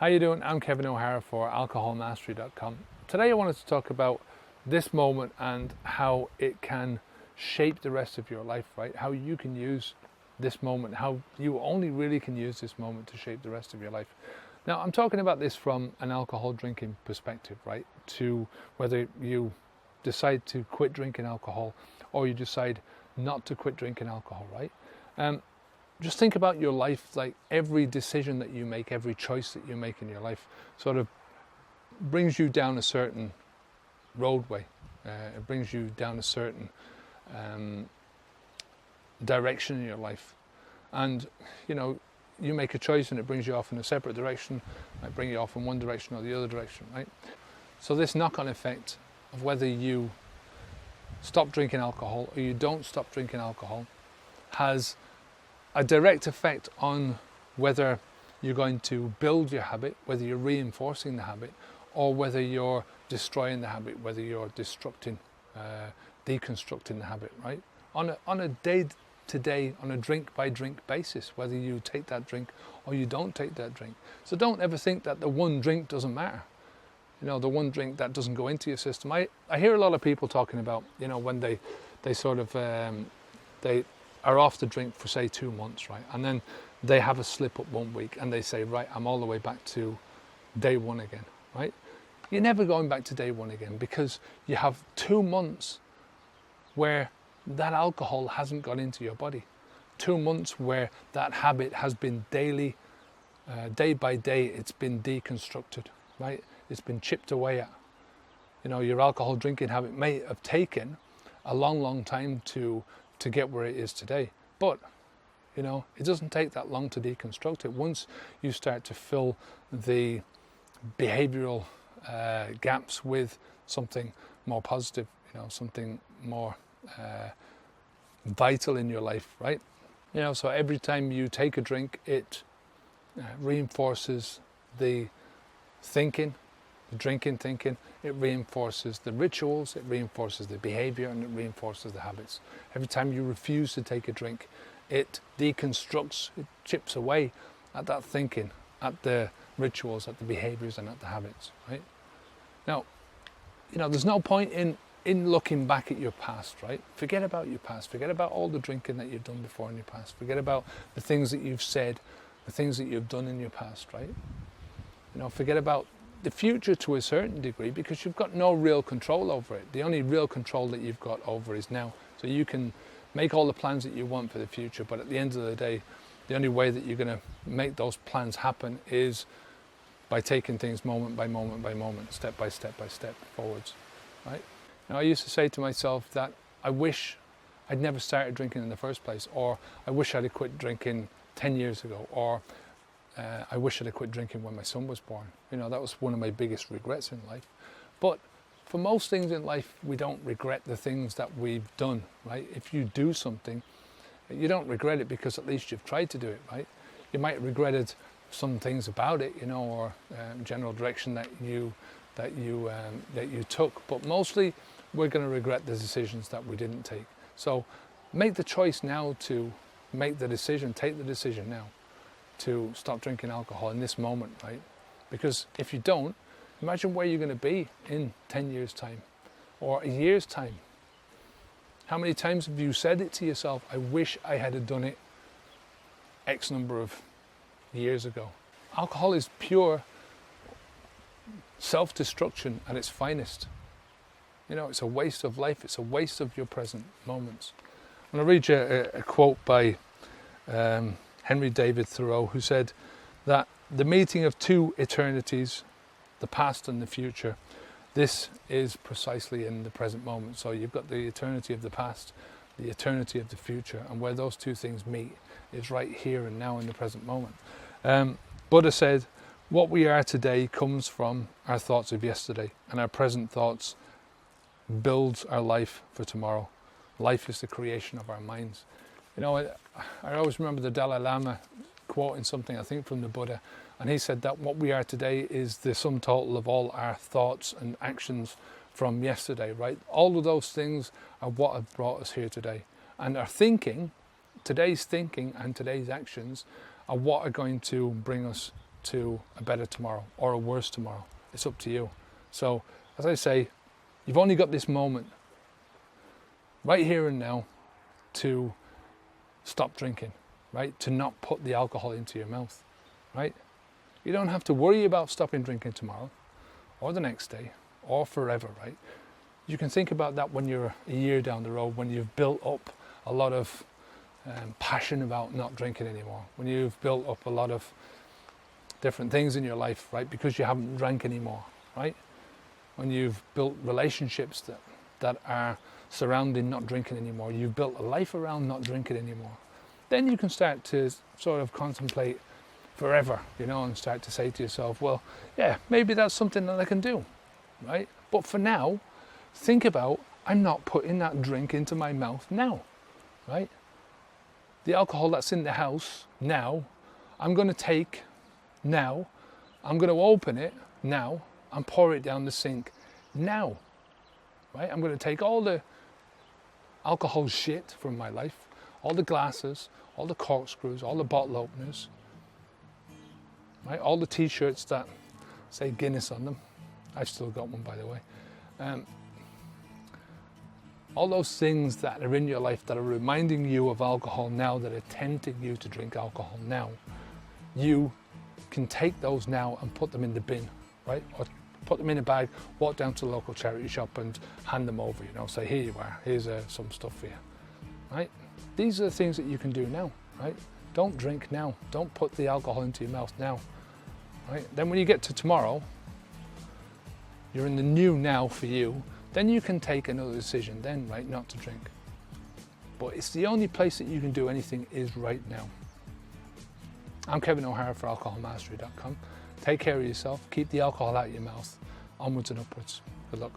How you doing? I'm Kevin O'Hara for alcoholmastery.com. Today I wanted to talk about this moment and how it can shape the rest of your life, right? How you can use this moment, how you only really can use this moment to shape the rest of your life. Now, I'm talking about this from an alcohol drinking perspective, right? To whether you decide to quit drinking alcohol or you decide not to quit drinking alcohol, right? Just think about your life, like every decision that you make, every choice that you make in your life sort of brings you down a certain roadway. It brings you down a certain direction in your life. And, you know, you make a choice and it brings you off in a separate direction, might bring you off in one direction or the other direction, right? So this knock-on effect of whether you stop drinking alcohol or you don't stop drinking alcohol has a direct effect on whether you're going to build your habit, whether you're reinforcing the habit, or whether you're destroying the habit, whether you're deconstructing the habit, right? On a day-to-day, on a drink-by-drink basis, whether you take that drink or you don't take that drink. So don't ever think that the one drink doesn't matter. You know, the one drink that doesn't go into your system. I hear a lot of people talking about, you know, when they sort of, they are off the drink for say 2 months, right? And then they have a slip up 1 week and they say, right, I'm all the way back to day one again, right? You're never going back to day one again because you have 2 months where that alcohol hasn't got into your body. 2 months where that habit has been daily, day by day, it's been deconstructed, right? It's been chipped away at. You know, your alcohol drinking habit may have taken a long time to get where it is today. But, you know, it doesn't take that long to deconstruct it. Once you start to fill the behavioral gaps with something more positive, you know, something more vital in your life, right? You know, so every time you take a drink, it reinforces the thinking, the drinking thinking, it reinforces the rituals, it reinforces the behavior, and it reinforces the habits. Every time you refuse to take a drink, it deconstructs, it chips away at that thinking, at the rituals, at the behaviors, and at the habits, right? Now, you know, there's no point in looking back at your past, right? Forget about your past. Forget about all the drinking that you've done before in your past. Forget about the things that you've said, the things that you've done in your past, right? You know, forget about the future to a certain degree because you've got no real control over it. The only real control that you've got over is now. So you can make all the plans that you want for the future, but at the end of the day, the only way that you're going to make those plans happen is by taking things moment by moment by moment, step by step by step forwards, right? Now, I used to say to myself that I wish I'd never started drinking in the first place, or I wish I'd have quit drinking 10 years ago, or I wish I'd have quit drinking when my son was born. You know, that was one of my biggest regrets in life. But for most things in life, we don't regret the things that we've done, right? If you do something, you don't regret it because at least you've tried to do it, right? You might regret some things about it, you know, or general direction that you took. But mostly, we're going to regret the decisions that we didn't take. So make the choice now to make the decision, take the decision now to stop drinking alcohol in this moment, right? Because if you don't, imagine where you're going to be in 10 years' time or a year's time. How many times have you said it to yourself, I wish I had done it X number of years ago? Alcohol is pure self-destruction at its finest. You know, it's a waste of life. It's a waste of your present moments. I'm going to read you a quote by Henry David Thoreau, who said that the meeting of two eternities, the past and the future, this is precisely in the present moment. So you've got the eternity of the past, the eternity of the future, and where those two things meet is right here and now in the present moment. Buddha said, what we are today comes from our thoughts of yesterday, and our present thoughts builds our life for tomorrow. Life is the creation of our minds. You know, I always remember the Dalai Lama quoting something, I think from the Buddha, and he said that what we are today is the sum total of all our thoughts and actions from yesterday, right? All of those things are what have brought us here today. And our thinking, today's thinking and today's actions are what are going to bring us to a better tomorrow or a worse tomorrow. It's up to you. So, as I say, you've only got this moment, right here and now, to stop drinking, right? To not put the alcohol into your mouth, right? You don't have to worry about stopping drinking tomorrow or the next day or forever, right? You can think about that when you're a year down the road, when you've built up a lot of passion about not drinking anymore, when you've built up a lot of different things in your life, right? Because you haven't drank anymore, right? When you've built relationships that are surrounding not drinking anymore, you've built a life around not drinking anymore, then you can start to sort of contemplate forever, you know, and start to say to yourself, well, yeah, maybe that's something that I can do, right? But for now, think about, I'm not putting that drink into my mouth now, right? The alcohol that's in the house now, I'm going to take now, I'm going to open it now and pour it down the sink now, right? I'm going to take all the alcohol shit from my life, all the glasses, all the corkscrews, all the bottle openers, right? All the t-shirts that say Guinness on them. I've still got one, by the way. All those things that are in your life that are reminding you of alcohol now, that are tempting you to drink alcohol now, you can take those now and put them in the bin, right? Or put them in a bag, walk down to the local charity shop and hand them over, you know, say, here you are, here's some stuff for you, right? These are the things that you can do now, right? Don't drink now. Don't put the alcohol into your mouth now, right? Then when you get to tomorrow, you're in the new now for you, then you can take another decision then, right, not to drink. But it's the only place that you can do anything is right now. I'm Kevin O'Hara for alcoholmastery.com. Take care of yourself, keep the alcohol out of your mouth, onwards and upwards. Good luck.